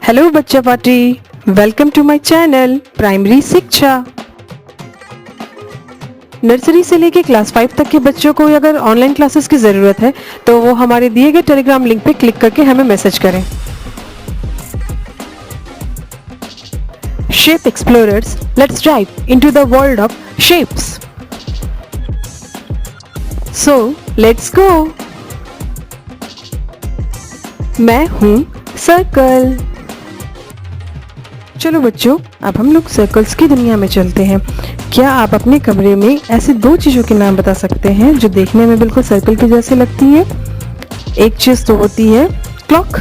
Hello बच्चा party, welcome to my channel primary Shiksha. Nursery से लेके क्लास 5 तक के बच्चों को अगर ऑनलाइन क्लासेस की ज़रूरत है तो वो हमारे दिए गए टेलीग्राम लिंक पे क्लिक करके हमें मैसेज करें। Shape explorers, let's dive into the world of shapes. So let's go. मैं हूँ सर्कल। चलो बच्चों, अब हम लोग सर्कल्स की दुनिया में चलते हैं। क्या आप अपने कमरे में ऐसे दो चीज़ों के नाम बता सकते हैं जो देखने में बिल्कुल सर्कल की जैसी लगती है? एक चीज़ तो होती है क्लॉक,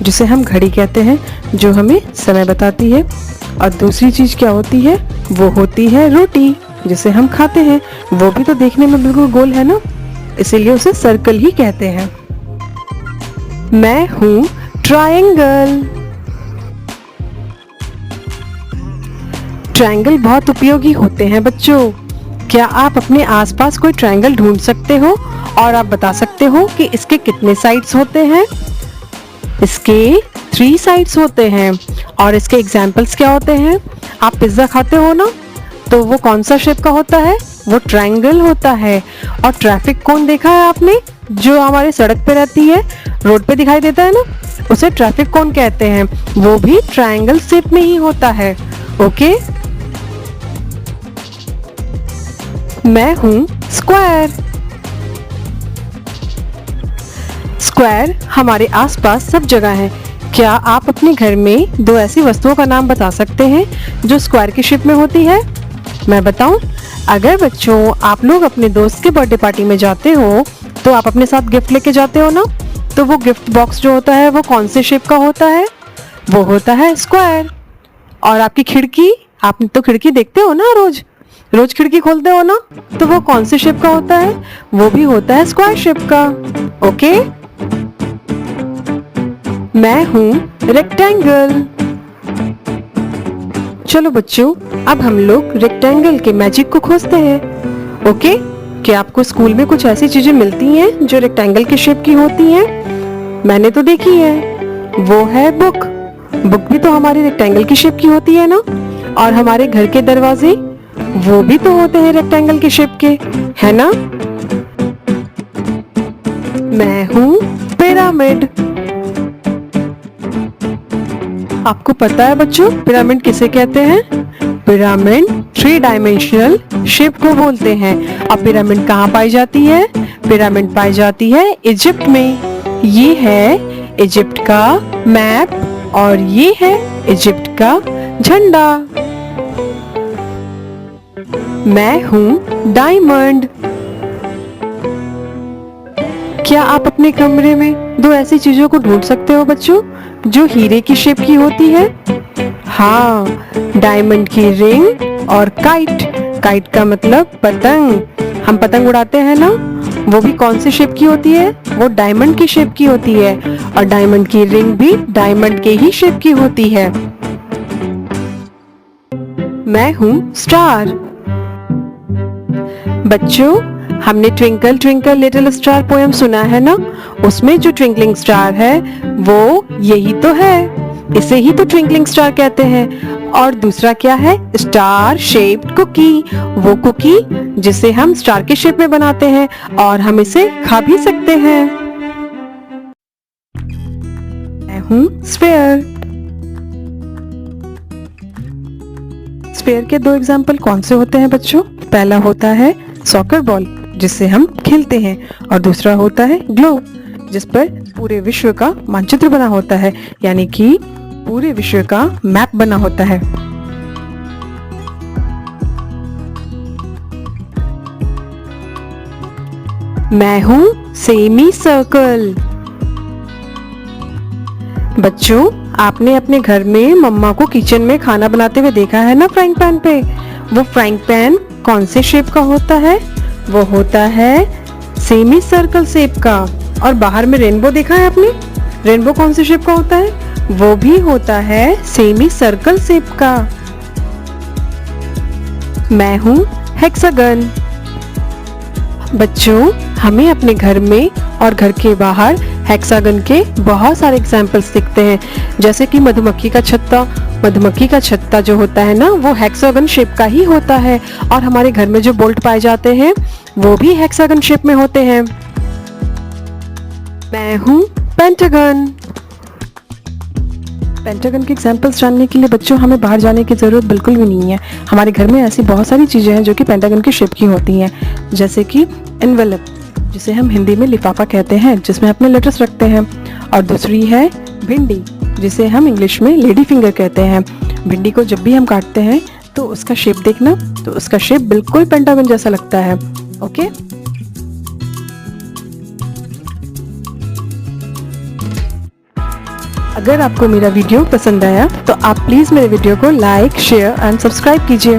जिसे हम घड़ी कहते हैं, जो हमें समय बताती है। और दूसरी चीज़ क्या होती है? वो होती है रोटी, जिसे हम खाते हैं। वो भी तो देखने में बिल्कुल गोल है ना, इसीलिए उसे सर्कल ही कहते हैं। मैं हूँ ट्रायंगल। ट्रायंगल बहुत उपयोगी होते हैं बच्चों। क्या आप अपने आसपास कोई ट्रायंगल ढूंढ सकते हो और आप बता सकते हो कि इसके कितने साइड्स होते हैं? इसके 3 साइड्स होते हैं। और इसके एग्जाम्पल्स क्या होते हैं? आप पिज्ज़ा खाते हो ना, तो वो कौन सा शेप का होता है? वो ट्रायंगल होता है। और ट्रैफिक कोन देखा है आपने, जो हमारे सड़क पे रहती है, रोड पे दिखाई देता है ना, उसे ट्रैफिक कोन कहते हैं। वो भी ट्रायंगल शेप में ही होता है। ओके, मैं हूँ स्क्वायर। स्क्वायर हमारे आसपास सब जगह है। क्या आप अपने घर में 2 ऐसी वस्तुओं का नाम बता सकते हैं जो स्क्वायर की शेप में होती है? मैं बताऊं? अगर बच्चों आप लोग अपने दोस्त के बर्थडे पार्टी में जाते हो तो आप अपने साथ गिफ्ट लेके जाते हो ना, तो वो गिफ्ट बॉक्स जो होता है वो कौन से शेप का होता है? वो होता है स्क्वायर। और आपकी खिड़की, आप तो खिड़की देखते हो ना, रोज खिड़की खोलते हो ना, तो वो कौन से शेप का होता है? वो भी होता है स्क्वायर शेप का। ओके, मैं हूँ रेक्टेंगल। चलो बच्चों, अब हम लोग रेक्टेंगल के मैजिक को खोजते हैं। ओके, क्या आपको स्कूल में कुछ ऐसी चीजें मिलती हैं जो रेक्टेंगल के शेप की होती हैं? मैंने तो देखी है। वो है बुक। बुक भी तो हमारी रेक्टेंगल की शेप की होती है ना। और हमारे घर के दरवाजे, वो भी तो होते हैं रेक्टेंगल के शेप के, है ना। मैं हूँ पिरामिड। आपको पता है बच्चों, पिरामिड किसे कहते हैं? पिरामिड 3 डायमेंशनल शेप को बोलते हैं। अब पिरामिड कहाँ पाई जाती है? पिरामिड पाई जाती है इजिप्ट में। ये है इजिप्ट का मैप और ये है इजिप्ट का झंडा। मैं हूँ डायमंड। क्या आप अपने कमरे में 2 ऐसी चीजों को ढूंढ सकते हो बच्चों जो हीरे की शेप की होती है? हाँ, डायमंड की रिंग और काइट। काइट का मतलब पतंग। हम पतंग उड़ाते हैं ना, वो भी कौन सी शेप की होती है? वो डायमंड की शेप की होती है। और डायमंड की रिंग भी डायमंड के ही शेप की होती है। मैं हूँ स्टार। बच्चों, हमने twinkle twinkle little star poem सुना है ना, उसमें जो ट्विंकलिंग स्टार है वो यही तो है। इसे ही तो ट्विंकलिंग स्टार कहते हैं। और दूसरा क्या है? Star shaped cookie. वो कुकी जिसे हम स्टार के शेप में बनाते हैं और हम इसे खा भी सकते हैं। मैं हूँ स्फेयर। स्फेयर के 2 एग्जाम्पल कौन से होते हैं बच्चों? पहला होता है सॉकर बॉल, जिससे हम खेलते हैं, और दूसरा होता है ग्लोब, जिस पर पूरे विश्व का मानचित्र बना होता है, यानी कि पूरे विश्व का मैप बना होता है। मैं हूँ सेमी सर्कल। बच्चों, आपने अपने घर में मम्मा को किचन में खाना बनाते हुए देखा है ना, फ्राइंग पैन पे। वो फ्राइंग पैन कौन से शेप का होता है? वो होता है सेमी सर्कल शेप का। और बाहर में रेनबो देखा है आपने? रेनबो कौन से शेप का होता है? वो भी होता है सेमी सर्कल शेप का। मैं हूँ हेक्सागन। बच्चों, हमें अपने घर में और घर के बाहर हेक्सागन के बहुत सारे एग्जाम्पल्स दिखते हैं, जैसे कि मधुमक्खी का छत्ता। मधुमक्खी का छत्ता जो होता है ना, वो हेक्सागन शेप का ही होता है। और हमारे घर में जो बोल्ट पाए जाते हैं वो भी हेक्सागन शेप में होते हैं। मैं हूँ पेंटागन। पेंटागन के एग्जाम्पल्स जानने के लिए बच्चों हमें बाहर जाने की ज़रूरत बिल्कुल भी नहीं है। हमारे घर में ऐसी बहुत सारी चीज़ें हैं जो कि पेंटागन के शेप की होती हैं, जैसे कि एनवेलप, जिसे हम हिंदी में लिफाफा कहते हैं, जिसमें अपने लेटर्स रखते हैं। और दूसरी है भिंडी, जिसे हम इंग्लिश में लेडी फिंगर कहते हैं। भिंडी को जब भी हम काटते हैं तो उसका शेप देखना, तो उसका शेप बिल्कुल पेंटागन जैसा लगता है। ओके, अगर आपको मेरा वीडियो पसंद आया तो आप प्लीज़ मेरे वीडियो को लाइक, शेयर एंड सब्सक्राइब कीजिए।